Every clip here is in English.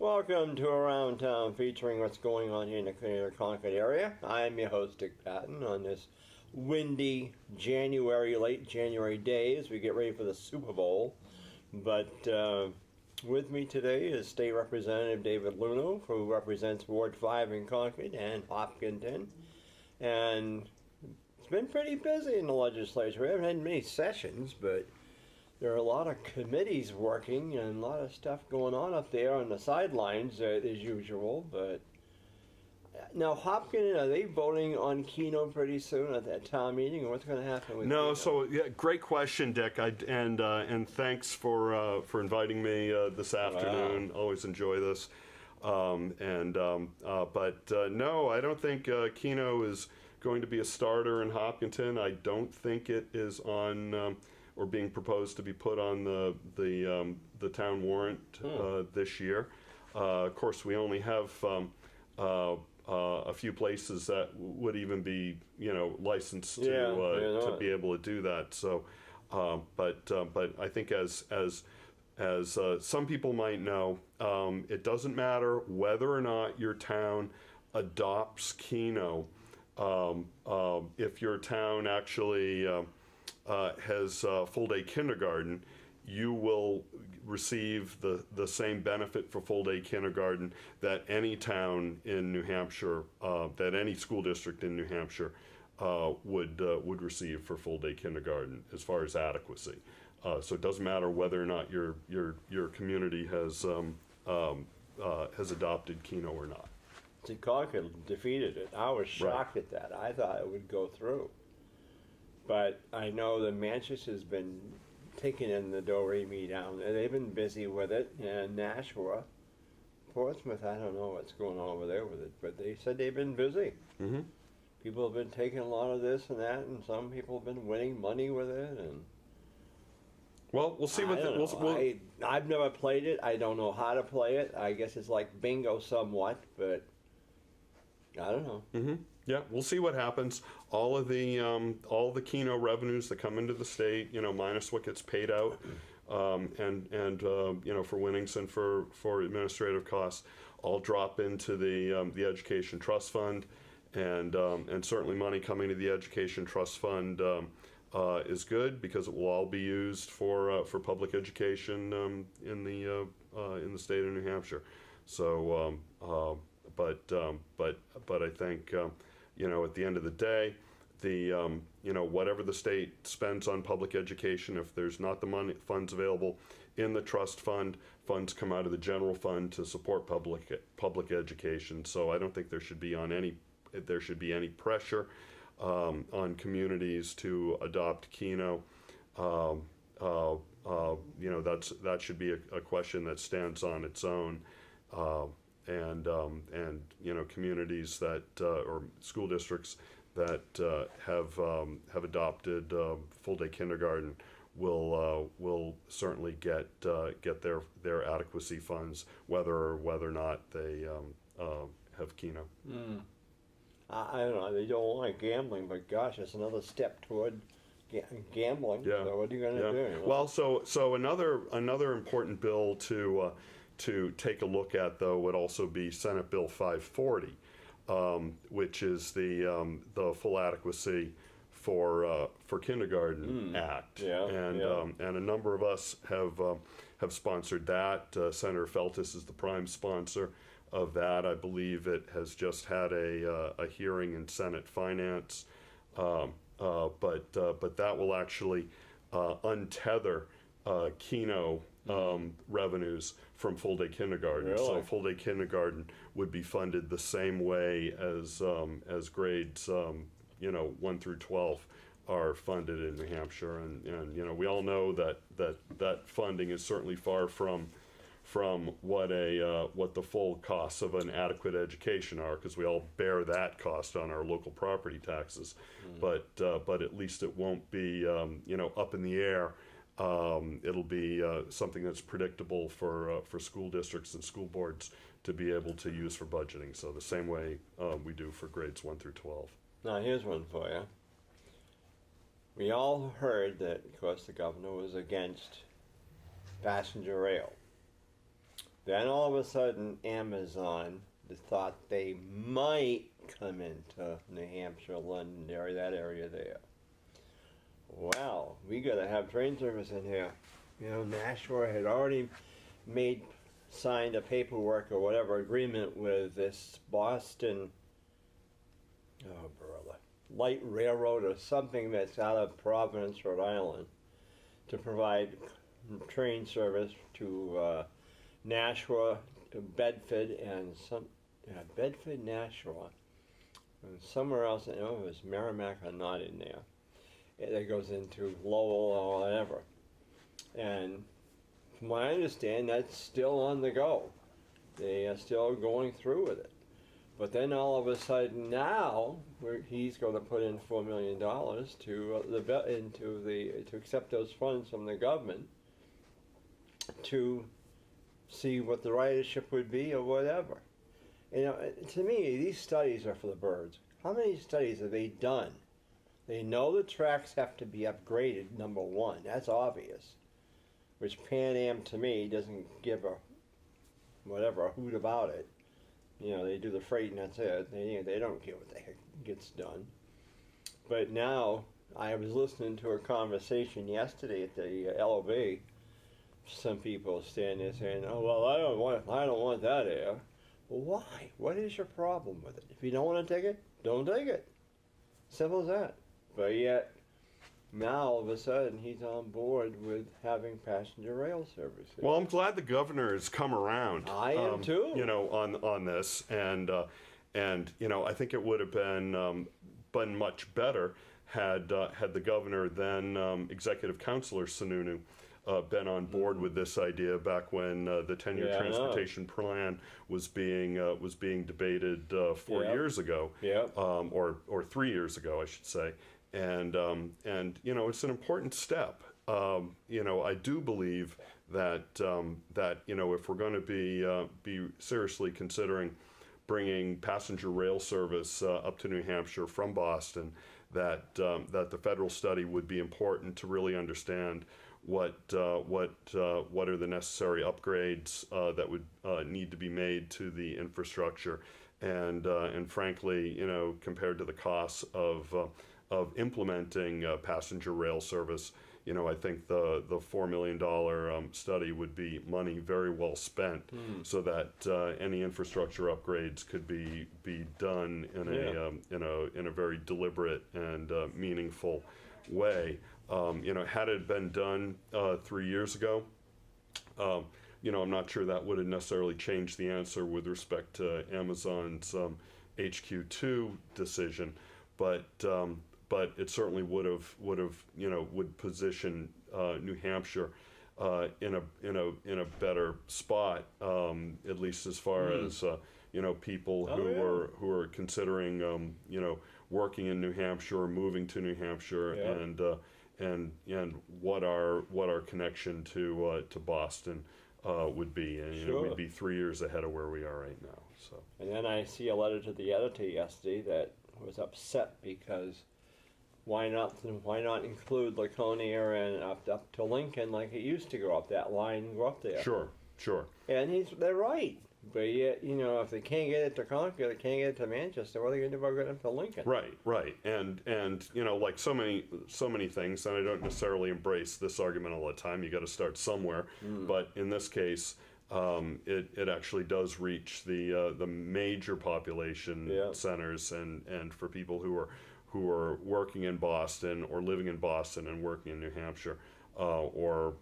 Welcome to Around Town, featuring what's going on here in the greater Concord area. I'm your host, Dick Patten, on this windy late January day as we get ready for the Super Bowl. But with me today is State Representative David Luneau, who represents Ward 5 in Concord and Hopkinton. And it's been pretty busy in the legislature. We haven't had many sessions, but there are a lot of committees working and a lot of stuff going on up there on the sidelines as usual. But now, Hopkinton, are they voting on Keno pretty soon at that town meeting, or what's going to happen with Keno? So yeah, great question, Dick. And thanks for inviting me this afternoon. Wow. Always enjoy this. No, I don't think Keno is going to be a starter in Hopkinton. I don't think it is on or being proposed to be put on the town warrant this year. Of course, we only have a few places that would even be, licensed to be able to do that. So, but I think as some people might know, it doesn't matter whether or not your town adopts Keno. If your town actually has full-day kindergarten, you will receive the same benefit for full-day kindergarten that any town in New Hampshire, that any school district in New Hampshire would receive for full-day kindergarten as far as adequacy. So it doesn't matter whether or not your community has adopted Keno or not. See, Concord defeated it. I was shocked at that. I thought it would go through. But I know that Manchester's been taking in the do-re-mi down there. They've been busy with it. And Nashua, Portsmouth, I don't know what's going on over there with it, but they said they've been busy. Mm-hmm. People have been taking a lot of this and that, and some people have been winning money with it. And well, we'll see what I've never played it. I don't know how to play it. I guess it's like bingo somewhat, but I don't know. Mm-hmm. Yeah, we'll see what happens. All the Keno revenues that come into the state, minus what gets paid out, and for winnings and for administrative costs, all drop into the education trust fund, and certainly money coming to the education trust fund is good because it will all be used for public education in the state of New Hampshire. So, but I think. At the end of the day, whatever the state spends on public education, if there's not the funds available in the trust fund, funds come out of the general fund to support public education. So I don't think there should be any pressure on communities to adopt Keno. That should be a question that stands on its own. And communities that or school districts that have adopted full-day kindergarten will certainly get their adequacy funds, whether or not they have Keno. I don't know. They don't like gambling, but gosh, it's another step toward gambling. Yeah. So what are you going to do? Well, so another important bill to take a look at, though, would also be Senate Bill 540, which is the full adequacy for Kindergarten Act, and a number of us have sponsored that. Senator Feltis is the prime sponsor of that. I believe it has just had a hearing in Senate Finance, but that will actually untether Keno revenues from full-day kindergarten. Really? So full-day kindergarten would be funded the same way as grades 1 through 12 are funded in New Hampshire, and we all know that funding is certainly far from what the full costs of an adequate education are, because we all bear that cost on our local property taxes. But at least it won't be up in the air. It'll be something that's predictable for school districts and school boards to be able to use for budgeting. So the same way we do for grades 1 through 12. Now here's one for you. We all heard that, of course, the governor was against passenger rail. Then all of a sudden, Amazon thought they might come into New Hampshire, London area, that area there. Well, we got to have train service in here. You know, Nashua had already signed a paperwork or whatever agreement with this Boston, oh brother, light railroad or something that's out of Providence, Rhode Island, to provide train service to Nashua, to Bedford, and Bedford, Nashua, and somewhere else. I don't know if it was Merrimack or not in there. That goes into Lowell or whatever. And from what I understand, that's still on the go. They are still going through with it. But then all of a sudden now, he's going to put in $4 million to accept those funds from the government to see what the ridership would be or whatever. You know, to me, these studies are for the birds. How many studies have they done? They know the tracks have to be upgraded, number one. That's obvious. Which Pan Am, to me, doesn't give a hoot about it. You know, they do the freight and that's it. They don't care what the heck gets done. But now, I was listening to a conversation yesterday at the LOV. Some people standing there saying, "Oh well, I don't want that air." Well, why? What is your problem with it? If you don't want to take it, don't take it. Simple as that. But yet, now all of a sudden he's on board with having passenger rail service. Well, I'm glad the governor has come around. I am too. You know, on this, and you know, I think it would have been much better had the governor, then executive councilor Sununu, been on board with this idea back when the 10-year transportation plan was being debated 4 years ago, or 3 years ago, I should say. And you know, it's an important step. You know, I do believe that you know, if we're going to be seriously considering bringing passenger rail service up to New Hampshire from Boston, that the federal study would be important to really understand what are the necessary upgrades that would need to be made to the infrastructure, and frankly, you know, compared to the costs of implementing passenger rail service, you know, I think the $4 million study would be money very well spent, so that any infrastructure upgrades could be done in a very deliberate and meaningful way. You know, had it been done 3 years ago, you know, I'm not sure that would have necessarily changed the answer with respect to Amazon's HQ2 decision, but it certainly would have you know, would position New Hampshire in a better spot, at least as far as you know, people who are considering you know, working in New Hampshire or moving to New Hampshire, and what our connection to Boston would be, and you know, we'd be 3 years ahead of where we are right now. So. And then I see a letter to the editor yesterday that was upset because why not include Laconia and up to Lincoln like it used to go up that line and go up there? Sure. And they're right. But yet, you know, if they can't get it to Concord, they can't get it to Manchester, what are they going to do about getting it to Lincoln? Right. And you know, like so many things, and I don't necessarily embrace this argument all the time. You got to start somewhere. But in this case, it actually does reach the major population centers, and for people who are working in Boston or living in Boston and working in New Hampshire, or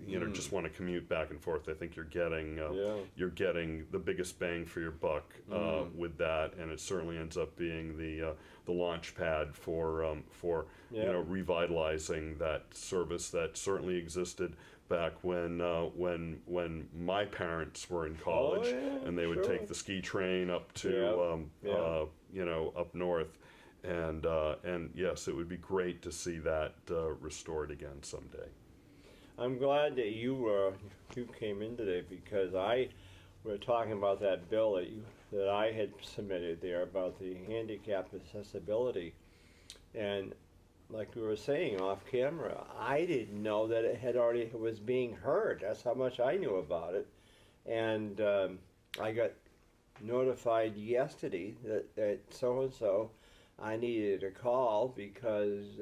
you know, just want to commute back and forth, I think you're getting the biggest bang for your buck with that, and it certainly ends up being the launch pad for you know, revitalizing that service that certainly existed back when my parents were in college, and they would take the ski train up to you know, up north, and yes, it would be great to see that restored again someday. I'm glad that you came in today, because we're talking about that bill that I had submitted there about the handicap accessibility, and like we were saying off camera, I didn't know that it was being heard. That's how much I knew about it, And I got notified yesterday that so and so I needed to call because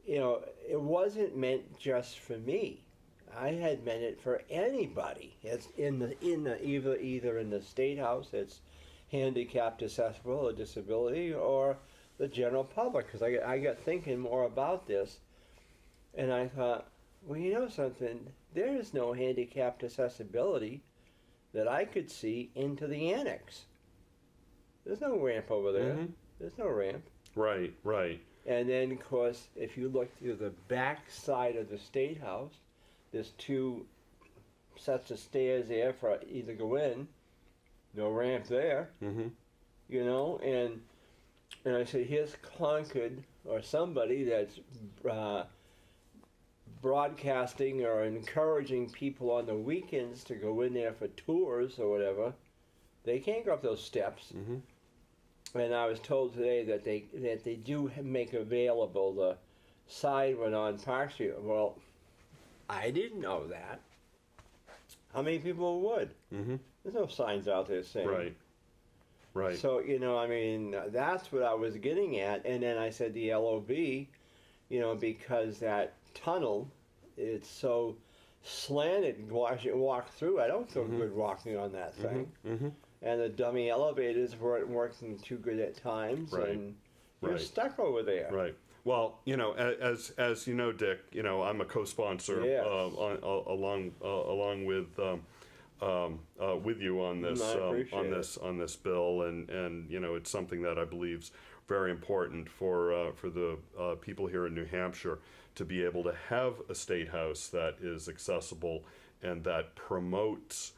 it wasn't meant just for me. I had meant it for anybody. It's either in the Statehouse, it's handicapped, accessible, or disability, or the general public. Because I got thinking more about this, and I thought, well, you know something? There is no handicapped accessibility that I could see into the annex. There's no ramp over there. Mm-hmm. There's no ramp. Right, right. And then, of course, if you look to the back side of the Statehouse, there's 2 sets of stairs there for either go in. No ramp there. Mm-hmm. And I said, here's Concord or somebody that's broadcasting or encouraging people on the weekends to go in there for tours or whatever. They can't go up those steps. Mm-hmm. And I was told today that they do make available the side one on Park Street. Well, I didn't know that. How many people would? Mm-hmm. There's no signs out there saying. Right. Right. So, that's what I was getting at. And then I said the LOB, because that tunnel, it's so slanted and walk through. I don't feel Mm-hmm. good walking on that thing. Mm-hmm. And the dummy elevators weren't working too good at times. Right. And you're Right. stuck over there. Right. Well, as you know, Dick, I'm a co-sponsor Yes. along with you on this I appreciate on this bill, and it's something that I believe is very important for the people here in New Hampshire to be able to have a state house that is accessible and that promotes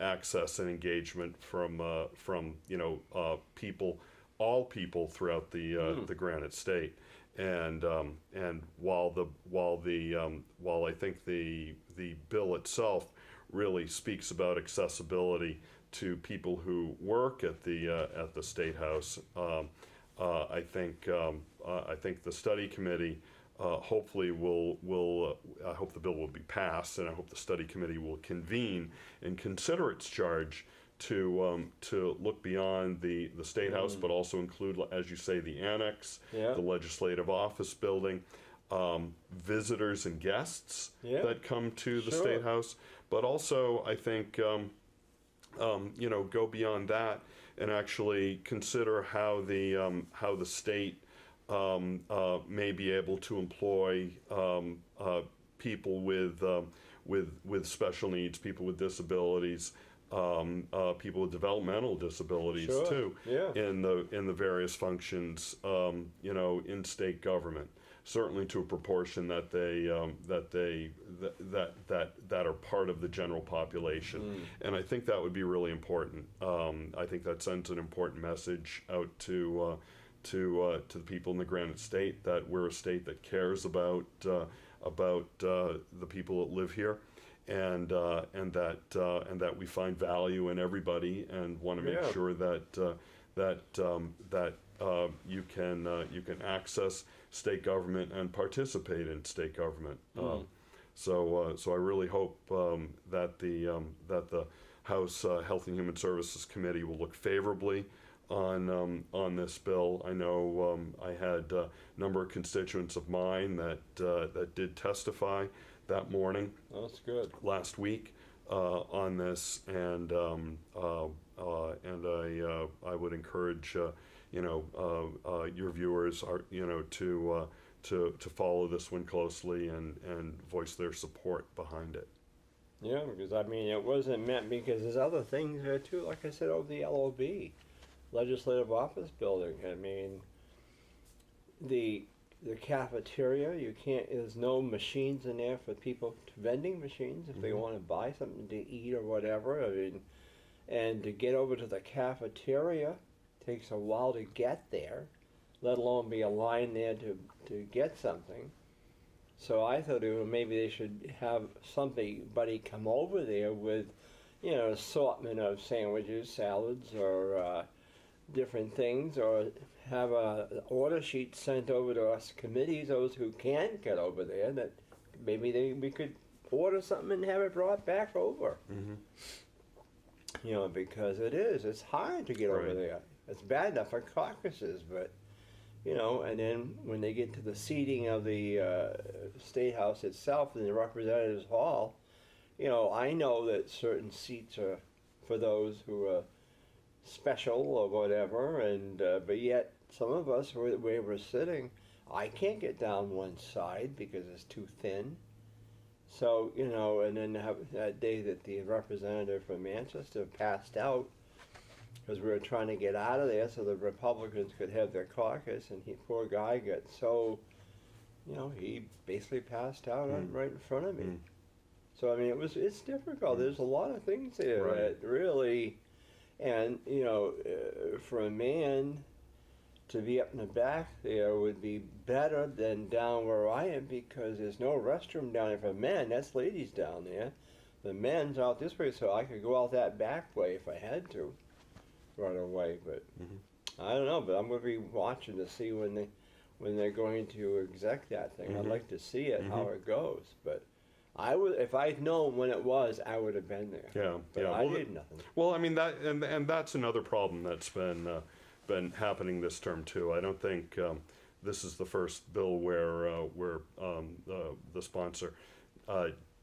access and engagement from people, all people throughout the Granite State. And while I think the bill itself really speaks about accessibility to people who work at the State House, I think the study committee hopefully will. I hope the bill will be passed, and I hope the study committee will convene and consider its charge to look beyond the State House, but also include, as you say, the annex, the legislative office building, visitors and guests that come to the State House, but also I think go beyond that and actually consider how the state may be able to employ people with special needs, people with disabilities. People with developmental disabilities too, in the various functions, in state government. Certainly to a proportion that that are part of the general population, and I think that would be really important. I think that sends an important message out to the people in the Granite State that we're a state that cares about the people that live here. And that we find value in everybody and want to make sure that you can access state government and participate in state government. So I really hope that the House Health and Human Services Committee will look favorably on this bill. I know I had a number of constituents of mine that did testify that morning. That's good. Last week on this, and I would encourage your viewers to follow this one closely and voice their support behind it. Yeah, because it wasn't meant, because there's other things there too. Like I said, over the LOB, Legislative Office Building. The cafeteria, there's no machines in there for people, vending machines, if they want to buy something to eat or whatever. And to get over to the cafeteria takes a while to get there, let alone be a line there to get something. So I thought maybe they should have somebody come over there with, an assortment of sandwiches, salads, or different things, or have a order sheet sent over to us committees, those who can get over there, that maybe we could order something and have it brought back over. You know, because it's hard to get over Right. there. It's bad enough for caucuses, but, you know, and then when they get to the seating of the Statehouse itself in the Representatives Hall, you know, I know that certain seats are for those who are special or whatever, and but yet some of us where we're sitting, I can't get down one side because it's too thin. So, you know, and then that day that the representative from Manchester passed out because we were trying to get out of there so the Republicans could have their caucus, and poor guy got so, you know, he basically passed out right in front of me. So, I mean, it's difficult. There's a lot of things there Right. that really, and, you know, for a man to be up in the back there would be better than down where I am because there's no restroom down there for men. That's ladies down there. The men's out this way, so I could go out that back way if I had to right away. But I don't know. But I'm going to be watching to see when they're going to exec that thing. I'd like to see it how it goes. But I would, if I'd known when it was, I would have been there. Yeah, But yeah. I did nothing. Well, I mean that, and that's another problem that's been happening this term too. I don't think this is the first bill where the sponsor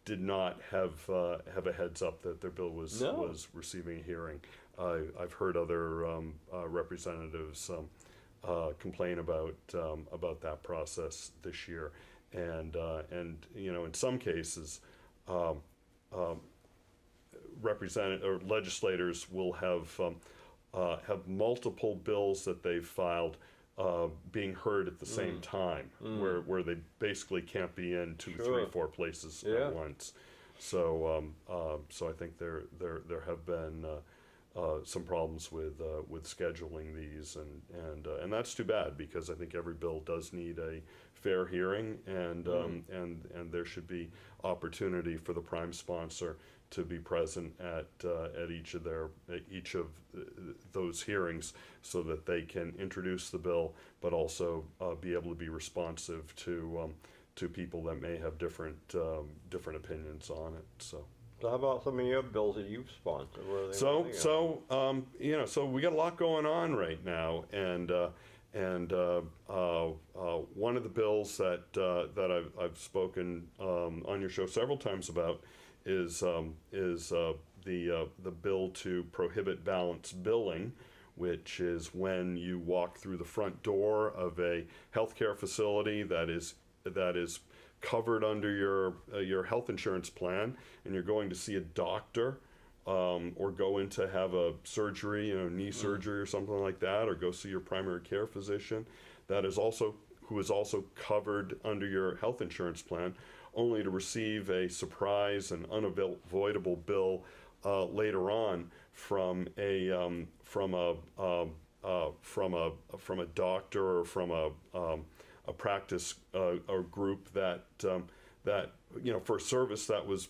did not have a heads up that their bill was receiving a hearing. I've heard other representatives complain about that process this year, and you know, in some cases, legislators will have multiple bills that they've filed being heard at the same time, where they basically can't be in two, three, four places at once. So so I think there have been some problems with scheduling these, and that's too bad because I think every bill does need a fair hearing, and there should be opportunity for the prime sponsor to be present at each of those hearings, so that they can introduce the bill, but also be able to be responsive to people that may have different opinions on it. So how about some of your bills that you've sponsored? Where are they you know, so we got a lot going on right now, and one of the bills that I've spoken on your show several times about is the bill to prohibit balance billing, which is when you walk through the front door of a healthcare facility that is covered under your health insurance plan, and you're going to see a doctor, or go in to have a surgery, you know, knee surgery or something like that, or go see your primary care physician, who is also covered under your health insurance plan, only to receive a surprise and unavoidable bill later on from a doctor or from a practice or group that you know, for a service that was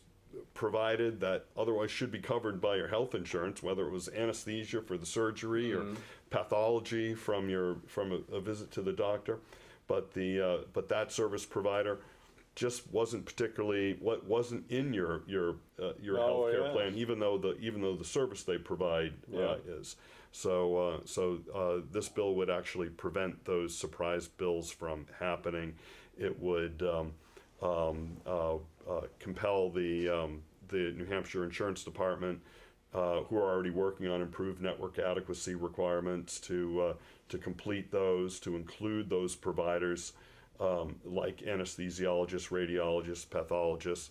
provided that otherwise should be covered by your health insurance, whether it was anesthesia for the surgery or pathology from a visit to the doctor, but that service provider just wasn't in your healthcare plan, even though the service they provide is. So this bill would actually prevent those surprise bills from happening. It would compel the New Hampshire Insurance Department, who are already working on improved network adequacy requirements, to complete those, to include those providers, like anesthesiologists, radiologists, pathologists,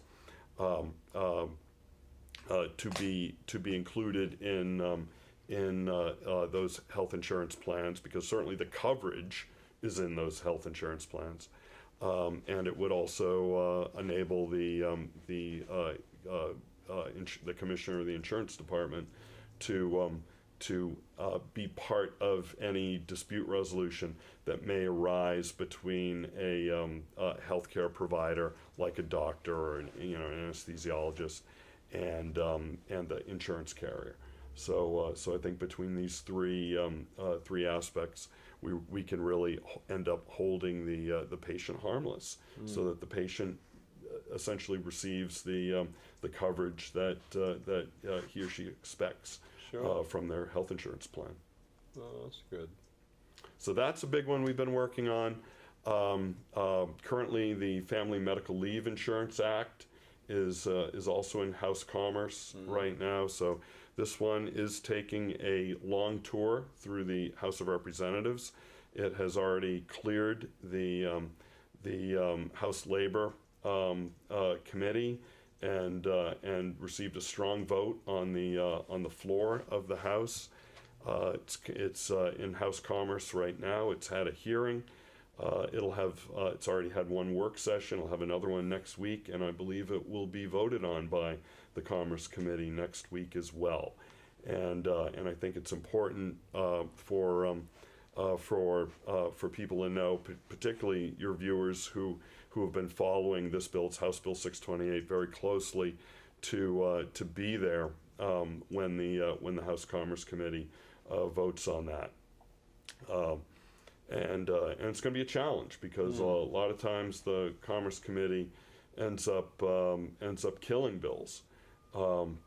to be included in those health insurance plans, because certainly the coverage is in those health insurance plans, and it would also enable the commissioner of the insurance department to be part of any dispute resolution that may arise between a healthcare provider like a doctor or an anesthesiologist and the insurance carrier. So I think between these three aspects, we can really end up holding the patient harmless, so that the patient essentially receives the coverage that he or she expects from their health insurance plan. Oh, that's good. So that's a big one we've been working on. Currently, the Family Medical Leave Insurance Act is also in House Commerce right now. So this one is taking a long tour through the House of Representatives. It has already cleared the House Labor Committee and received a strong vote on the floor of the House. It's in House Commerce right now. It's had a hearing. It's already had one work session. It'll have another one next week, and I believe it will be voted on by the Commerce Committee next week as well. And I think it's important for people to know, particularly your viewers who have been following this bill, it's House Bill 628, very closely, to be there when the House Commerce Committee votes on that. And it's going to be a challenge because a lot of times the Commerce Committee ends up killing bills, and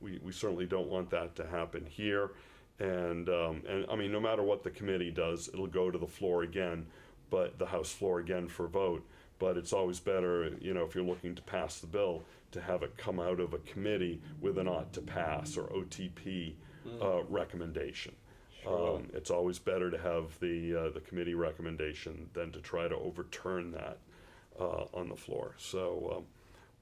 we certainly don't want that to happen here. And I mean, no matter what the committee does, it'll go to the floor again, but the House floor again for vote. But it's always better, you know, if you're looking to pass the bill, to have it come out of a committee with an ought to pass or OTP recommendation. Sure. It's always better to have the committee recommendation than to try to overturn that on the floor. So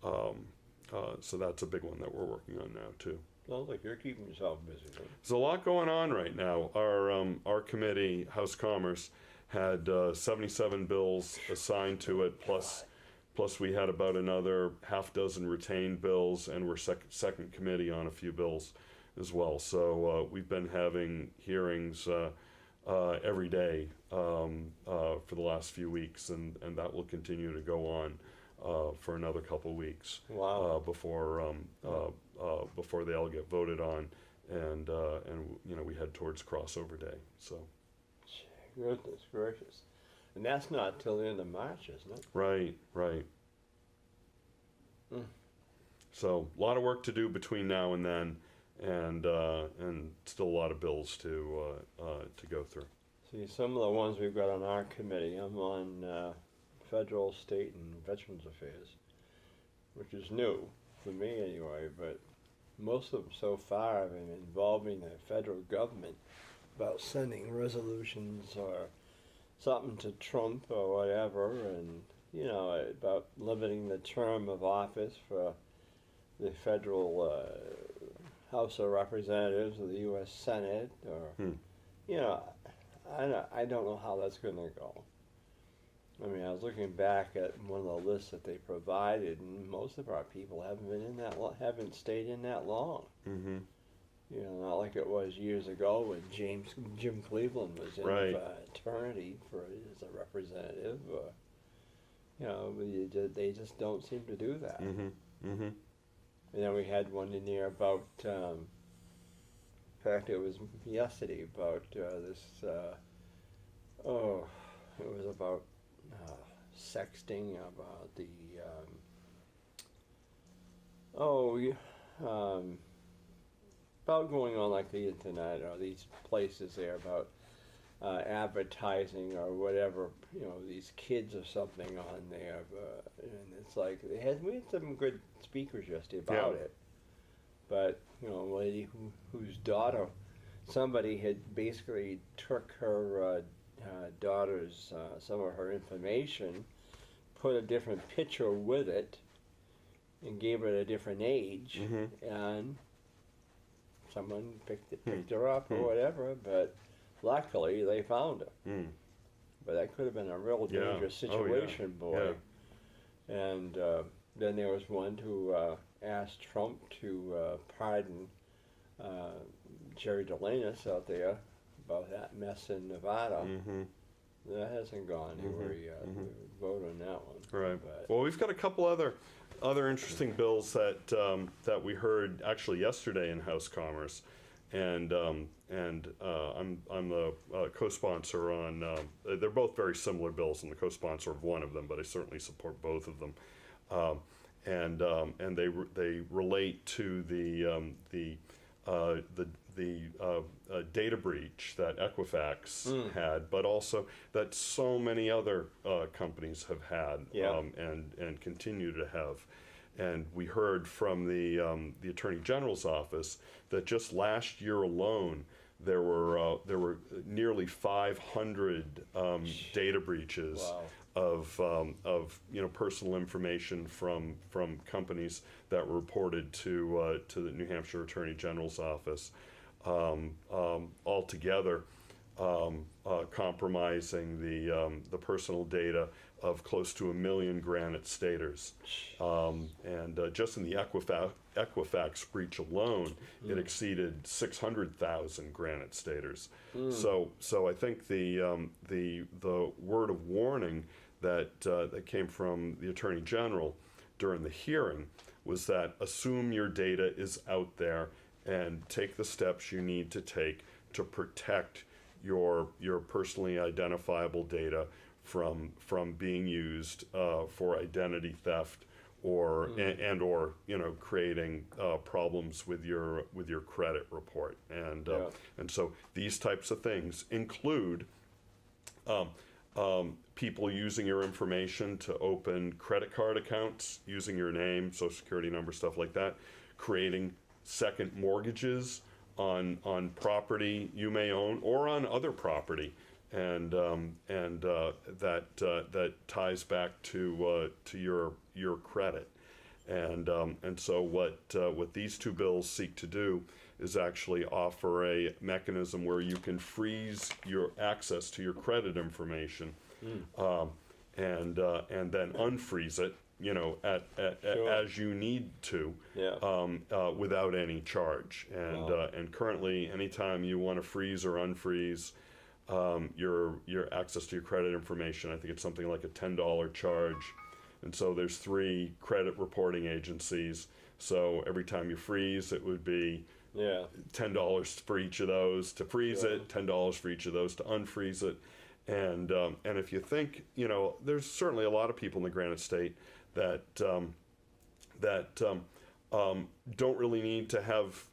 so that's a big one that we're working on now too. Sounds like you're keeping yourself busy. Huh? There's a lot going on right now. Our committee, House Commerce, had 77 bills assigned to it, plus we had about another half dozen retained bills, and we're second committee on a few bills as well. So we've been having hearings every day for the last few weeks, and that will continue to go on for another couple weeks. Wow. Before they all get voted on, and you know, we head towards crossover day. So. Goodness gracious. And that's not till the end of March, isn't it? Right. So a lot of work to do between now and then, and still a lot of bills to go through. See, some of the ones we've got on our committee, I'm on Federal, State, and Veterans Affairs, which is new for me anyway, but most of them so far have been involving the federal government about sending resolutions or something to Trump or whatever, and, you know, about limiting the term of office for the federal House of Representatives or the U.S. Senate, or, you know, I don't know how that's going to go. I mean, I was looking back at one of the lists that they provided, and most of our people haven't been in that haven't stayed in that long. Mm-hmm. You know, not like it was years ago when Jim Cleveland was in Right. eternity as a representative. You know, they just don't seem to do that. Mm-hmm. Mm-hmm. And then we had one in there about, in fact, it was yesterday about this. It was about sexting, about the. About going on like the internet or these places there about advertising or whatever, you know, these kids or something on there, and it's like we had some good speakers yesterday about it, but you know, a lady whose daughter, somebody had basically took her daughter's some of her information, put a different picture with it, and gave it a different age, and someone picked her up or whatever, but luckily they found her. But that could have been a real dangerous situation, boy. Yeah. And then there was one who asked Trump to pardon Jerry Delanis out there about that mess in Nevada. That hasn't gone anywhere yet. Vote on that one. Right. But Well, we've got a couple other interesting bills that we heard actually yesterday in House Commerce, and I'm the co-sponsor on. They're both very similar bills. I'm the co-sponsor of one of them, but I certainly support both of them. And they relate to the data breach that Equifax had, but also that so many other companies have had, and continue to have. And we heard from the Attorney General's office that just last year alone there were nearly 500 data breaches. Wow. Of personal information from companies that were reported to the New Hampshire Attorney General's office, altogether compromising the personal data of close to 1 million Granite Staters, and just in the Equifax breach alone, it exceeded 600,000 Granite Staters. So I think the word of warning that came from the Attorney General during the hearing was that assume your data is out there and take the steps you need to take to protect your personally identifiable data from being used for identity theft or creating problems with your credit report, and so these types of things include people using your information to open credit card accounts, using your name, social security number, stuff like that, creating second mortgages on property you may own or on other property, and that ties back to your credit, and so what these two bills seek to do is actually offer a mechanism where you can freeze your access to your credit information, and then unfreeze it, Sure. as you need to, without any charge. And currently, anytime you want to freeze or unfreeze your access to your credit information, I think it's something like a $10 charge. And so there's 3 credit reporting agencies. So every time you freeze, it would be $10 for each of those to freeze it, $10 for each of those to unfreeze it. And if you think, there's certainly a lot of people in the Granite State that don't really need to have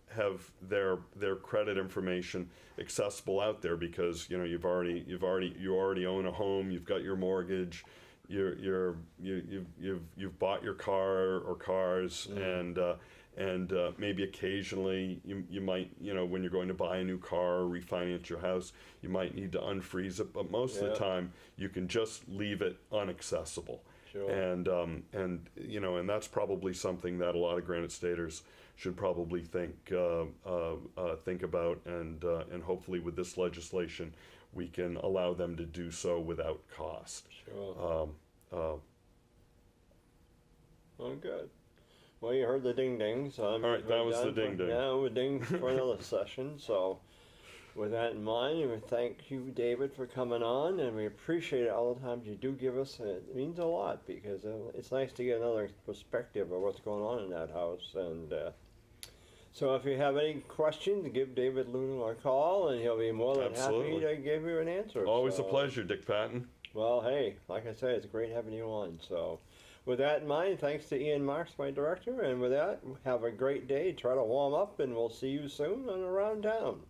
their credit information accessible out there, because you already own a home, you've got your mortgage, you've bought your car or cars, and maybe occasionally you might, when you're going to buy a new car or refinance your house, you might need to unfreeze it, but most of the time you can just leave it unaccessible. Sure. And that's probably something that a lot of Granite Staters should probably think about, and hopefully with this legislation we can allow them to do so without cost. Sure. Well, good. Well, you heard the ding-dings. All right, that was the ding-ding. Yeah, we're ding for another session. So with that in mind, we thank you, David, for coming on, and we appreciate all the times you do give us. It means a lot, because it's nice to get another perspective of what's going on in that house. And so if you have any questions, give David Luneau a call, and he'll be more than happy to give you an answer. Always a pleasure, Dick Patten. Well, hey, like I said, it's great having you on. So with that in mind, thanks to Ian Marx, my director, and with that, have a great day. Try to warm up, and we'll see you soon and around town.